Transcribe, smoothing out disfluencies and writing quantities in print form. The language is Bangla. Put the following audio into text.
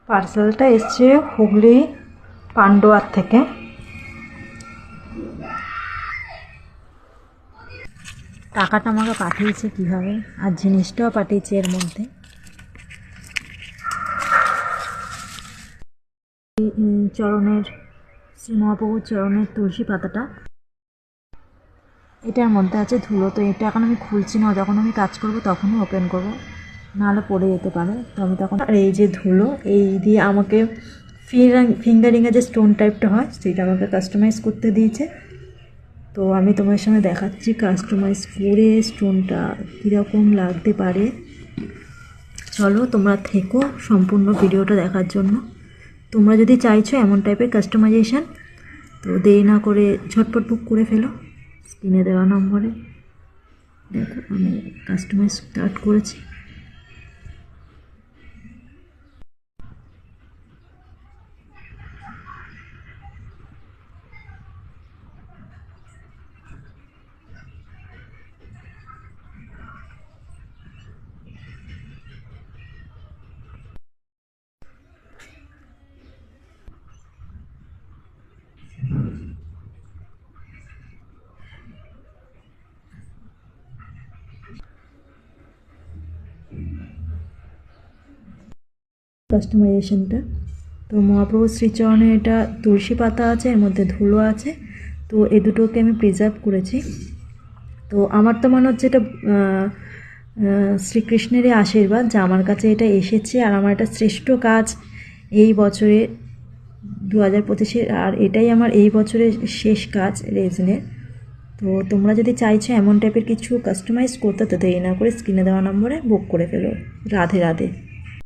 পার্সেলটা এসছে হুগলি পান্ডুয়ার থেকে। টাকাটা আমাকে পাঠিয়েছে কীভাবে, আর জিনিসটাও পাঠিয়েছে এর মধ্যে। চরণের শ্রী মহাপ্রভুর চরণের তুলসী পাতাটা, এটার মধ্যে আছে ধুলো। তো এটা এখন আমি খুলছি না, যখন আমি কাজ করব তখনই ওপেন করব, নাহলে পড়ে যেতে পারে। তো আমি তখন, আর এই যে ধুলো, এই দিয়ে আমাকে ফিঙ্গারিংয়ে যে স্টোন টাইপটা হয় সেটা আমাকে কাস্টমাইজ করতে দিয়েছে। তো আমি তোমার সঙ্গে দেখাচ্ছি কাস্টমাইজ করে স্টোনটা কীরকম লাগতে পারে। চলো তোমরা থেকো সম্পূর্ণ ভিডিওটা দেখার জন্য। তোমরা যদি চাইছো এমন টাইপের কাস্টমাইজেশান, তো দেরি না করে ঝটপট বুক করে ফেলো স্ক্রিনে দেওয়া নম্বরে। দেখো আমি কাস্টমাইজ স্টার্ট করেছি। কাস্টমাইজেশনটা তো মহাপ্রভু শ্রীচরণে এটা তুলসী পাতা আছে, এর মধ্যে ধুলো আছে। তো এই দুটোকে আমি প্রিজার্ভ করেছি। তো আমার তো মনে হচ্ছে এটা শ্রীকৃষ্ণেরই আশীর্বাদ যে আমার কাছে এটা এসেছে, আর আমার এটা শ্রেষ্ঠ কাজ এই বছরে 2025-এর, আর এটাই আমার এই বছরের শেষ কাজ রেজিনের। তো তোমরা যদি চাইছো এমন টাইপের কিছু কাস্টমাইজ করতে, তো দেরি না করে স্ক্রিনে দেওয়া নম্বরে বুক করে ফেলো। রাধে রাধে।